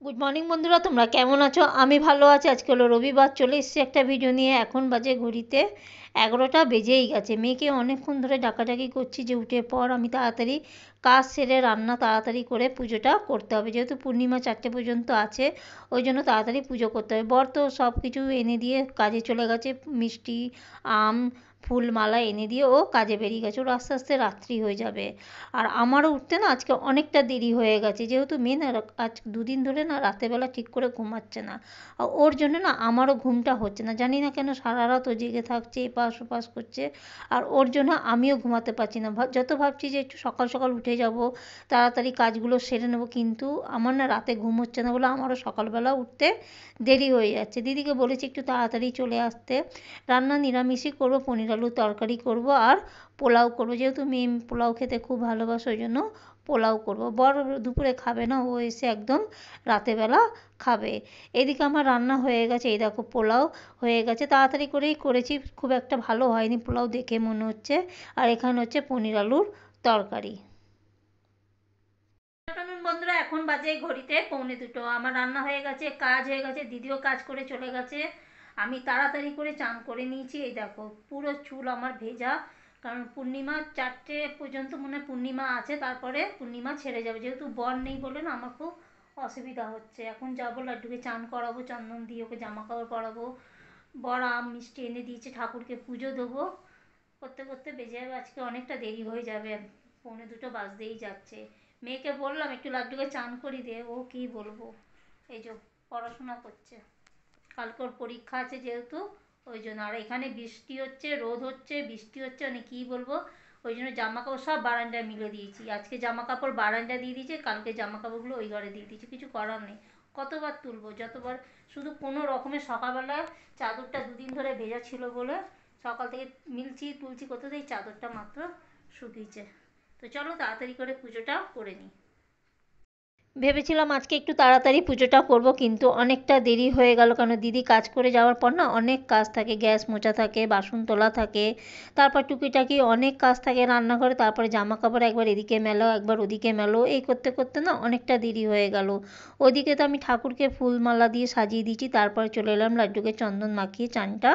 Good morning বন্ধুরা, তোমরা কেমন আছো? আমি ভালো আছি। আজকে হলো রবিবার, চলে এসেছি একটা ভিডিও নিয়ে। এখন বাজে ঘড়িতে 11টা বেজেই গেছে। মেয়েকে অনেকক্ষণ ধরে ডাকাডাকি করছি যে উঠে পর, আমি তাড়াতাড়ি কাজ সেরে রান্না তাড়াতাড়ি করে পুজোটা করতে হবে, যেহেতু পূর্ণিমা 4টে পর্যন্ত আছে, ওই জন্য তাড়াতাড়ি পুজো করতে হবে। বর তো সব কিছু এনে দিয়ে কাজে চলে গেছে, মিষ্টি, আম, ফুলমালা এনে দিয়ে ও কাজে বেরিয়ে গেছে। ওর আস্তে আস্তে রাত্রি হয়ে যাবে। আর আমারও উঠতে না আজকে অনেকটা দেরি হয়ে গেছে, যেহেতু মেয়ে না আজ দুদিন ধরে না রাতেরবেলা ঠিক করে ঘুমাচ্ছে না। আর ওর জন্য না আমারও ঘুমটা হচ্ছে না, জানি না কেন সারা রাত ও জেগে থাকছে, এপাশ ওপাশ করছে। আর ওর জন্য আমিও ঘুমাতে পারছি না। যত ভাবছি যে একটু সকাল সকাল উঠে যাব, তাড়াতাড়ি কাজগুলো সেরে নেবো, কিন্তু আমার না রাতে ঘুম হচ্ছে না বলে আমারও সকালবেলা উঠতে দেরি হয়ে যাচ্ছে। দিদিকে বলেছি একটু তাড়াতাড়ি চলে আসতে। রান্না নিরামিষই করবো, পনির আলুর তরকারি করব আর পোলাও করবো, যেহেতু মেয়ে পোলাও খেতে খুব ভালোবাসে, ওই জন্য পোলাও করবো। বর দুপুরে খাবে না, ও এসে একদম রাতেরবেলা খাবে। এদিকে আমার রান্না হয়ে গেছে, এই দেখো পোলাও হয়ে গেছে, তাড়াতাড়ি করেই করেছি, খুব একটা ভালো হয়নি পোলাও দেখে মনে হচ্ছে। আর এখানে হচ্ছে পনির আলুর তরকারি। বন্ধুরা, এখন বাজে ঘড়িতে 1:45। আমার রান্না হয়ে গেছে, কাজ হয়ে গেছে, দিদিও কাজ করে চলে গেছে। আমি তাড়াতাড়ি করে চান করে নিয়েছি। এই দেখো পুরো চুল আমার ভেজা, কারণ পূর্ণিমা 4টে পর্যন্ত মনে হয় পূর্ণিমা আছে, তারপরে পূর্ণিমা ছেড়ে যাবে। যেহেতু বর নেই বলে না আমার খুব অসুবিধা হচ্ছে। এখন যাবো লাড্ডুকে চান করাবো, চন্দন দিয়ে ওকে জামা কাপড় পরাবো। বর আম মিষ্টি এনে দিয়েছে, ঠাকুরকে পুজো দেবো। করতে করতে বেজে যাবে, আজকে অনেকটা দেরি হয়ে যাবে, 1:45 বাজতেই যাচ্ছে। মেয়েকে বললাম একটু লাড্ডুকে চান করি দে, ও কি বলবো, এই যে পড়াশোনা করছে, কালকে ওর পরীক্ষা আছে যেহেতু, ওই জন্য। আর এখানে বৃষ্টি হচ্ছে, রোদ হচ্ছে, বৃষ্টি হচ্ছে, মানে কী বলবো। ওই জন্য জামা কাপড় সব বারান্দায় মিলে দিয়েছি। আজকে জামা কাপড় বারান্দায় দিয়ে দিয়েছে, কালকে জামা কাপড়গুলো ওই ঘরে দিয়ে দিয়েছি। কিছু করার নেই, কতবার তুলবো, যতবার। শুধু কোনো রকমের সকালবেলা চাদরটা দুদিন ধরে ভেজা ছিল বলে সকাল থেকে মিলছি তুলছি করতে, এই চাদরটা মাত্র শুকিয়েছে। তো চলো তাড়াতাড়ি করে পুজোটা করে নিই। ভেবেছিলাম আজকে একটু তাড়াতাড়ি পুজোটা করব, কিন্তু অনেকটা দেরি হয়ে গেল, কারণ দিদি কাজ করে যাওয়ার পর না অনেক কাজ থাকে, গ্যাস মোছা থাকে, বাসন তোলা থাকে, তারপর টুকিটাকি অনেক কাজ থাকে রান্নাঘরে, তারপরে জামা কাপড় একবার এদিকে মেলো একবার ওদিকে মেলো, এই করতে করতে না অনেকটা দেরি হয়ে গেল। ওদিকে তো আমি ঠাকুরকে ফুলমালা দিয়ে সাজিয়ে দিয়েছি, তারপরে চলে এলাম লাড্ডুকে চন্দন মাখিয়ে চানটা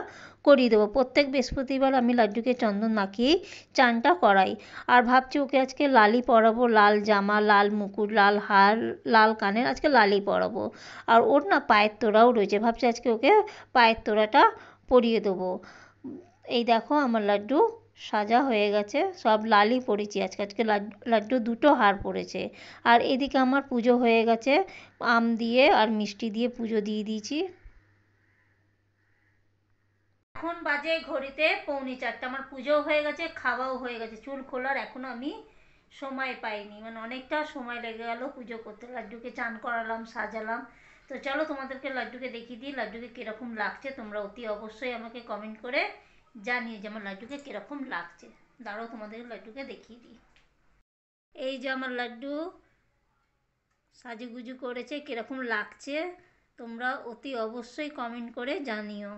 করিয়ে দেবো। প্রত্যেক বৃহস্পতিবার আমি লাড্ডুকে চন্দন মাখিয়েই চানটা করাই। আর ভাবছি ওকে আজকে লালই পরাবো, লাল জামা, লাল মুকুট, লাল হার, লাল কানের, আজকে লালই পরাবো। আর ওর না পায়ের তোড়াও রয়েছে, ভাবছি আজকে ওকে পায়ের তোড়াটা পরিয়ে দেবো। এই দেখো আমার লাড্ডু সাজা হয়ে গেছে, সব লালই পরেছি আজকে। আজকে লাড্ডু দুটো হার পড়েছে। আর এদিকে আমার পুজো হয়ে গেছে, আম দিয়ে আর মিষ্টি দিয়ে পুজো দিয়ে দিয়েছি। এখন বাজে ঘড়িতে 3:45, আমার পুজোও হয়ে গেছে, খাওয়াও হয়ে গেছে। চুল খোলার এখনও আমি সময় পাইনি, মানে অনেকটা সময় লেগে গেল পুজো করতে। লাড্ডুকে চান করালাম, সাজালাম। তো চলো তোমাদেরকে লাড্ডুকে দেখিয়ে দিই লাড্ডুকে কীরকম লাগছে। তোমরা অতি অবশ্যই আমাকে কমেন্ট করে জানিয়ে যে আমার লাড্ডুকে কীরকম লাগছে। দাঁড়াও তোমাদের লাড্ডুকে দেখিয়ে দিই। এই যে আমার লাড্ডু সাজুগুজু করেছে, কীরকম লাগছে তোমরা অতি অবশ্যই কমেন্ট করে জানিও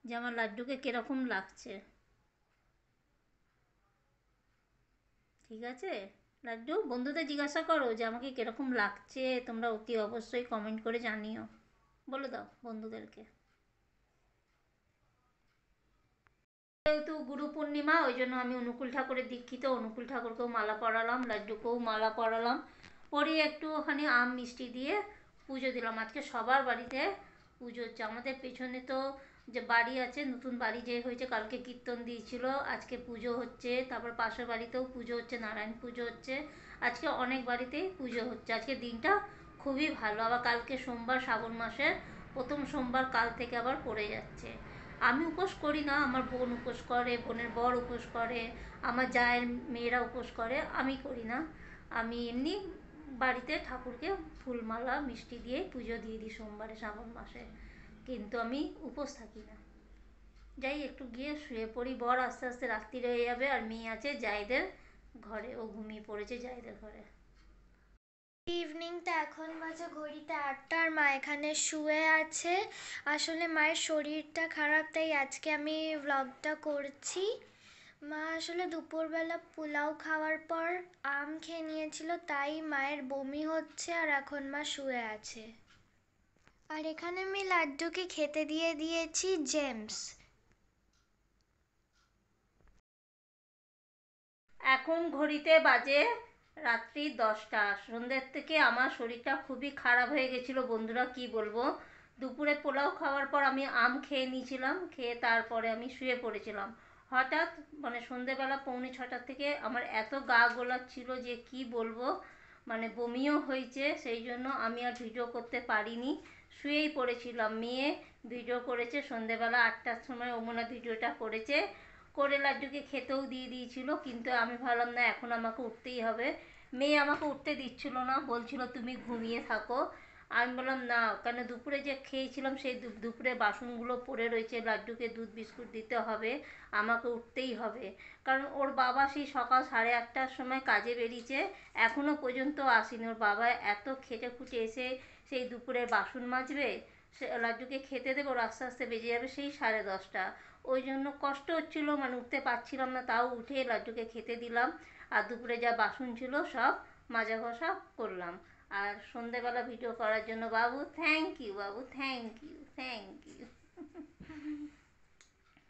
যে আমার লাড্ডুকে কীরকম লাগছে। ঠিক আছে, লাড্ডু বন্ধুদের জিজ্ঞাসা করো যে আমাকে কীরকম লাগছে, তোমরা অতি অবশ্যই কমেন্ট করে জানিও, বলে দাও বন্ধুদেরকে। যেহেতু গুরু পূর্ণিমা, ওই জন্য আমি অনুকূল ঠাকুরের দীক্ষিত, অনুকূল ঠাকুরকেও মালা পরালাম, লাড্ডুকেও মালা পরালাম, পরিয়ে একটুখানি আম মিষ্টি দিয়ে পুজো দিলাম। আজকে সবার বাড়িতে পুজো হচ্ছে, আমাদের পেছনে তো যে বাড়ি আছে, নতুন বাড়ি যে হয়েছে, কালকে কীর্তন দিয়েছিল, আজকে পুজো হচ্ছে, তারপর পাশের বাড়িতেও পুজো হচ্ছে, নারায়ণ পুজো হচ্ছে, আজকে অনেক বাড়িতেই পুজো হচ্ছে। আজকে দিনটা খুবই ভালো, আবার কালকে সোমবার, শ্রাবণ মাসের প্রথম সোমবার কাল থেকে আবার পড়ে যাচ্ছে। আমি উপোস করি না, আমার বোন উপোস করে, বোনের বর উপোস করে, আমার জায়ের মেয়েরা উপোস করে, আমি করি না। আমি এমনি বাড়িতে ঠাকুরকে ফুলমালা মিষ্টি দিয়ে পুজো দিয়ে দিই সোমবারে শ্রাবণ মাসে, কিন্তু আমি উপোস থাকি না। যাই একটু গিয়ে শুয়ে পড়ি, বর আস্তে আস্তে রাত্রি হয়ে যাবে, আর মেয়ে আছে জায়েদের ঘরে, ও ঘুমিয়ে পড়েছে জায়েদের ঘরে। ইভিনিংটা এখন বাজে ঘড়িতে 8টা, আর মা এখানে শুয়ে আছে। আসলে মায়ের শরীরটা খারাপ, তাই আজকে আমি ব্লগটা করছি। মা আসলে দুপুরবেলা পোলাও খাওয়ার পর আম খেয়ে নিয়েছিল, তাই মায়ের বমি হচ্ছে, আর এখন মা শুয়ে আছে। আর এখানে আমি লাড্ডুকে খেতে দিয়ে দিয়েছি জেমস। এখন ঘড়িতে বাজে রাত্রি 10টা। সন্ধ্যের থেকে আমার শরীরটা খুবই খারাপ হয়ে গেছিলো বন্ধুরা, কি বলবো। দুপুরে পোলাও খাওয়ার পর আমি আম খেয়ে নিয়েছিলাম, খেয়ে তারপরে আমি শুয়ে পড়েছিলাম। হঠাৎ মানে সন্ধেবেলা 6:45 থেকে আমার এত গা গোলাচ্ছিল যে কি বলবো, মানে বমিও হয়েছে। সেই জন্য আমি আর ভিডিও করতে পারিনি, শুয়েই পড়েছিলাম। মেয়ে ভিডিও করেছে সন্ধেবেলা 8টার সময়, ওমনা ভিডিওটা করেছে, করে লাড্ডুকে খেতেও দিয়ে দিয়েছিল। কিন্তু আমি ভাবলাম না, এখন আমাকে উঠতেই হবে। মেয়ে আমাকে উঠতে দিচ্ছিল না, বলছিল তুমি ঘুমিয়ে থাকো। আমি বললাম না, কেন দুপুরে যে খেয়েছিলাম সেই দুপুরে বাসনগুলো পড়ে রয়েছে, লাড্ডুকে দুধ বিস্কুট দিতে হবে, আমাকে উঠতেই হবে। কারণ ওর বাবা সেই সকাল 8:30টার সময় কাজে বেরিয়েছে, এখনও পর্যন্ত আসেনি। ওর বাবা এত খেটে খুঁটে এসে সেই দুপুরে বাসন মাজবে, সে লাড্ডুকে খেতে দেবো, ওর আস্তে আস্তে বেজে যাবে সেই 10:30। ওই জন্য কষ্ট হচ্ছিলো, মানে উঠতে পারছিলাম না, তাও উঠে লাড্ডুকে খেতে দিলাম। আর দুপুরে যা বাসন ছিল সব মাজা ঘষা করলাম। আর সন্ধেবেলা ভিডিও করার জন্য বাবু thank you, Babu thank you, thank you.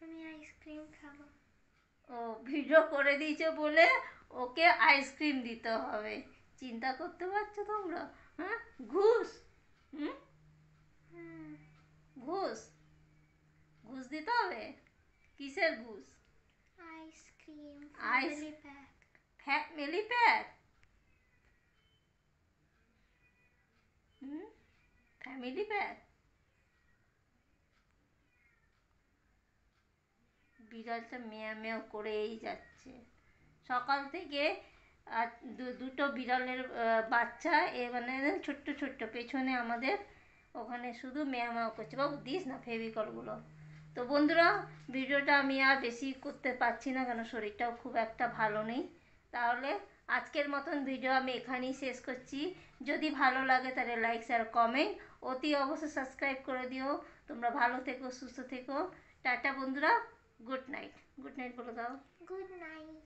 আমি আইসক্রিম খাবো। ও ভিডিও করে দিয়েছে বলে ওকে আইসক্রিম দিতে হবে, চিন্তা করতে পারছো তোমরা? হ্যাঁ, ঘুষ। হুম, ঘুষ, ঘুষ দিতে হবে। কিসের ঘুষ? Ice cream ice family pack. Family pack? হুম, ফ্যামিলি প্যাক? বিড়ালটা মেয়া মেয়া করেই যাচ্ছে সকাল থেকে। আর দুটো বিড়ালের বাচ্চা, এ মানে ছোট্ট ছোট্ট, পেছনে আমাদের ওখানে শুধু মেয়া মেয়া করছে। বাবু দিস না ফেভিকলগুলো। তো বন্ধুরা, ভিডিওটা আমি আর বেশি করতে পারছি না, কারণ শরীরটাও খুব একটা ভালো নেই। তাহলে আজকের মতন ভিডিও আমি এখানেই শেষ করছি। যদি ভালো লাগে তাহলে লাইক শেয়ার কমেন্ট অতি অবশ্যই সাবস্ক্রাইব করে দিও। তোমরা ভালো থেকো, সুস্থ থেকো। টাটা বন্ধুরা, গুড নাইট। গুড নাইট বলে দাও। Good night.